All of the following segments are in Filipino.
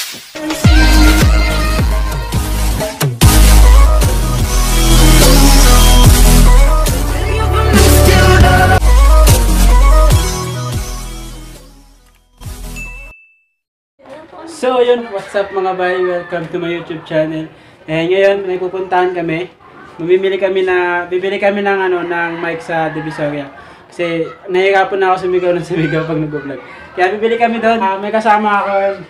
So yun, what's up mga bay? Welcome to my YouTube channel. Ngayon, may pupuntahan kami. Bibili kami ng ng mic sa Divisoria. Kasi nahihirapan na ako sumigaw pag nag-vlog. Kaya bibili kami doon. May kasama ako.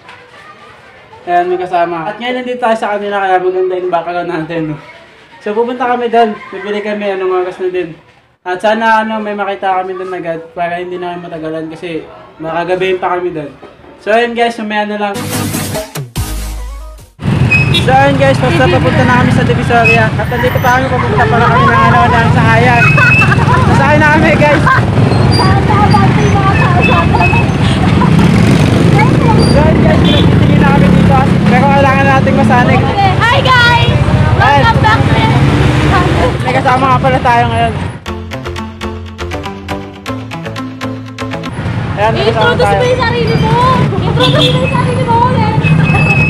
Ayan, may kasama. At ngayon nandito tayo sa kanila kaya maganda yung background natin. No? So pupunta kami doon. Bibili kami anong oras na din. At sana may makita kami doon agad para hindi na kami matagalan kasi makagabihin pa kami doon. So ayun guys, mamaya na lang. So ayun guys, basta papunta na kami sa Divisoria. At nandito pa kami, papunta pala kami ng sakayan. Masakay na kami guys. So ayun guys, pinagtitingin na kami dito. Pero kailangan nating masanig. Hi guys! Welcome back to May kasama nga pala tayo ngayon. Ayan, I-introduce mo yung sarili mo! I-introduce mo yung sarili mo ulit!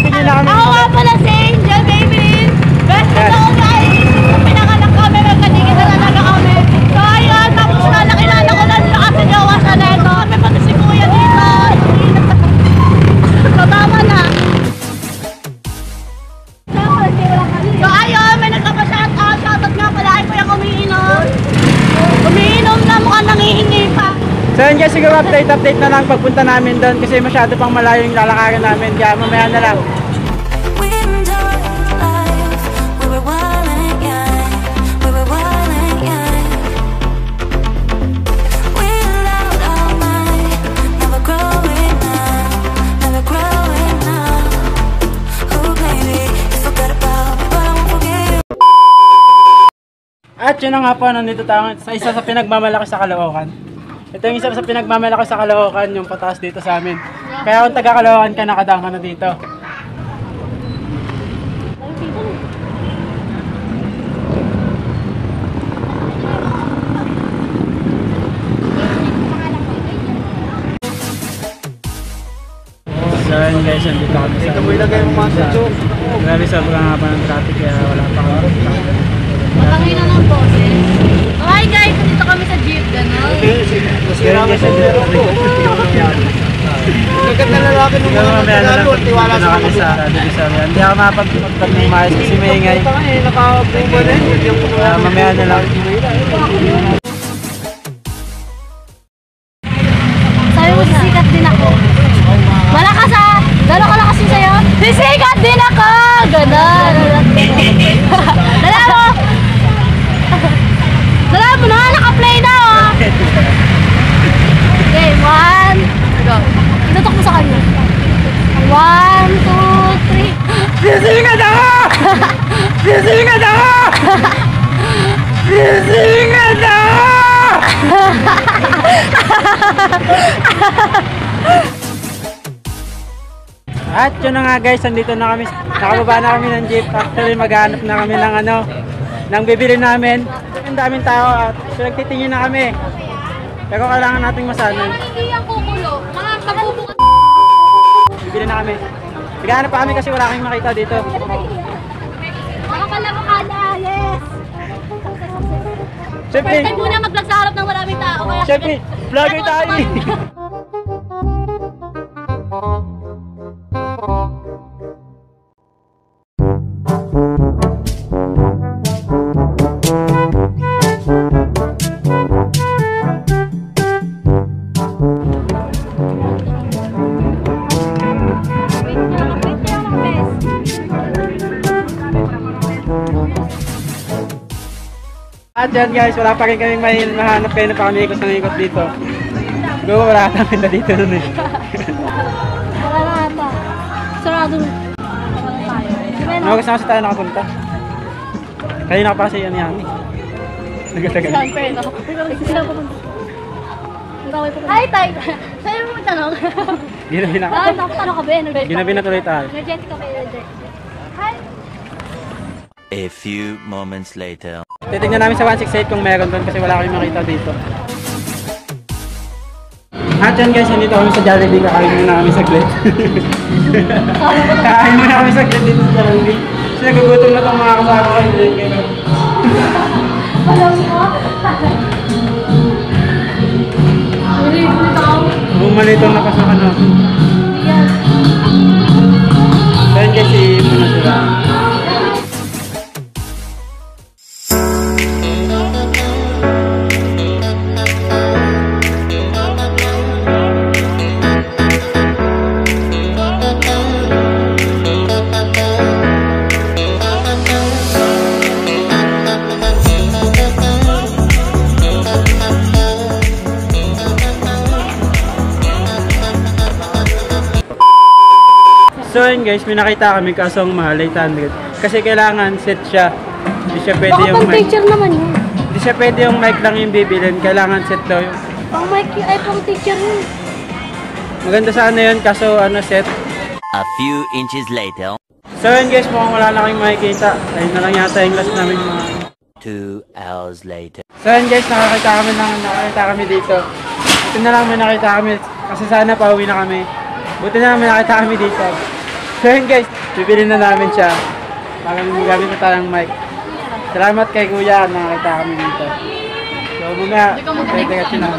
Tingin na kami. Ako nga pala si Angel David! Best friend ako guys! Nung pinanganak kami, magkatingin na talaga kami. So ayun, tapos nakilala ko lang kasi gawa siya neto. May pati si Kuya dito. So tama na. So ayun, may nagkapa-shoutout. Shoutout nga pala ay Kuya Kumiinom. Kumiinom na mukhang nangihingi pa. So yun guys, siguro update na lang pagpunta namin doon kasi masyado pang malayo yung lalakarin namin kaya mamaya na lang. At yun na nga po, nandito tayo sa isa sa pinagmamalaki sa Caloocan. Ito yung isa sa pinagmamalaki sa Caloocan, yung pataas dito sa amin. Kaya kung taga Caloocan ka, nakadaan ka na dito. So yun guys, nandito kami sa grabe sobrang haba ng traffic kaya wala pa kami. Matangin na ng boses. Hi guys, nandito kami sa jeep, gano'n. Kagat na lalaki nung mga Tagalog, tiwala sa kami sa Divisoria. Hindi ako makapag-vlog ng maayos kasi maingay. Naka-bunga din. Mamaya na lang. Sabi mo, sisikat din ako. Malakas ah! Gano'n kalakas yun sa'yo? Sisikat din ako! Gano'n! Dala mo! Dala mo na! Naka-play na oh! Okay, 1, go! Itutok mo sa kanya. 1, 2, 3. Sisingat ako! Sisingat ako! Sisingat ako! At yun na nga guys, nandito na kami, nakababa na kami ng jeep. Actually maghanap na kami ng ng bibili namin. Ang daming tao at nagtitingin na kami. Pero kailangan nating masanan. Hindi yan kukulo. Mga kabubukan. Bibili na kami. Maghanap pa kami kasi wala kaming makita dito. Mga kalabakala, yes! Siyempre, First time muna mag-vlog sa harap ng maraming tao. Kaya siyempre, vlogger tayo eh. At yan guys, wala pa rin kaming mahanap kayo na pakamiikot ng ikot dito. Siguro wala kami na dito nun eh. wala na ata. Sarado. Ano kasi kasi tayo nakapunta? Kanina pa kasi yan yan. Tagal-tagal. Hi, Tay! Sa'yo mo tanong? Ginabi na. Ano ka ba? Ginabi na tuloy tayo. Energetic ka ba? Hi! A few moments later. Titignan namin sa 168 kung meron doon kasi wala kaming makita dito. At yan guys, nandito kami sa Jollibee. Kakain muna kami saglit. Kakain muna kami saglit dito sa Jollibee. Kasi nagugutom na itong mga kasama ko. Alam mo? Bumalito na kasi ano. Yan. So yan guys, muna sila. So yun guys, may nakita kami kaso ang mahal 800. Kasi kailangan set siya. Hindi siya pwede Baka yung pang mic. teacher naman yun. Hindi siya pwede yung mic lang yung bibilin. Kailangan set daw yung. Pang mic yun, ay pang teacher yun. Maganda sana yun kaso ano set. A few inches later. So yun guys, mukhang wala na kayong makikita. Ayun na lang yata yung last namin mga. 2 hours later. So yun guys, nakakita kami dito. Ito na lang may nakita kami. Kasi sana pauwi na kami. Buti na lang may nakita kami dito. So yun guys, bibili na namin siya. Para magamit na tayong mic. Salamat kay kuya, nakakita kami dito. So muna, teka na.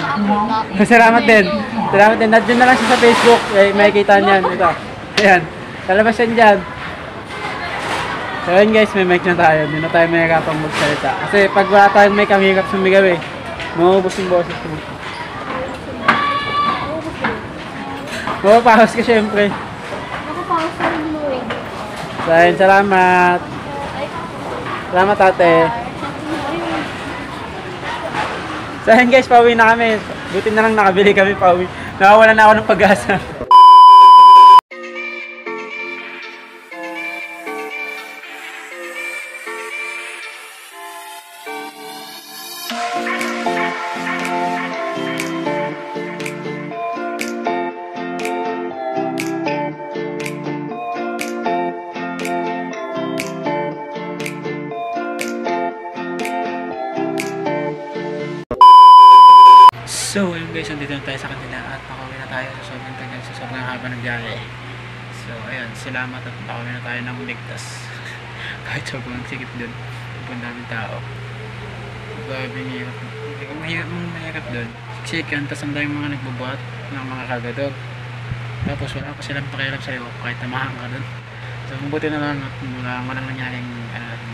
Salamat din. Salamat din. Nandiyan na lang siya sa Facebook. Makikita niyan. Ito. Ayan. Talabas yan dyan. So yun guys, may mic na tayo. Hindi na tayo may hagapang magsalita. Kasi pag wala tayong mic, ang hirap sumigaw eh. Maubos yung boses mo. Mapapawas ka syempre. Nakapawas na rin mo eh. So yun, salamat. Salamat ate. So yun guys, pauwi na kami. Buti na lang nakabili kami pauwi. Nakawala na ako ng pag-asa. So, ayun guys, nandito na tayo sa kanila at nakauwi na tayo sa sobrang tagal, sa sobrang haba ng biyahe. So, ayun, salamat at nakauwi na tayo ng ligtas. Kahit sobrang sikip dun, sobrang daming tao. Grabe, mahirap dun. Siksikan, tapos ang daming mga nagbubuhat ng mga kagadog. Tapos wala pa silang pakialam sa'yo kahit tamahan ka dun. So, mabuti na lang at walang nangyaring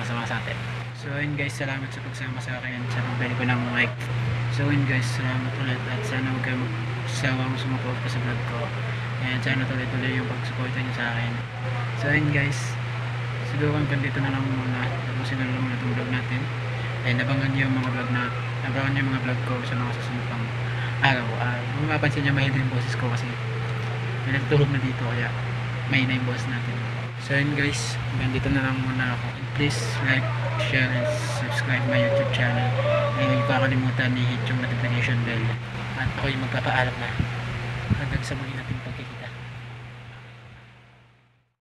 masama sa atin. So, ayun guys, salamat sa pagsama sa akin sa pagbili ko ng mic. So yun guys, salamat ulit at sana huwag kayo magsawang sumuport pa sa vlog ko. And sana tuloy-tuloy yung pag-supporta nyo sa akin. So yun guys, siguro hanggang dito na lang muna. Tapusin na lang muna itong vlog natin. And abangan nyo yung mga vlog ko sa mga susunod pang araw. Kung mapapansin nyo, mahina yung boses ko kasi may nagtulog na dito kaya mahina yung boses natin. So yun guys, hanggang dito na lang muna ako. Please like, share, and subscribe my YouTube channel. And huwag kakalimutan i-hit yung notification bell. At ako yung magpapaalam na. Hanggang sa muli natin.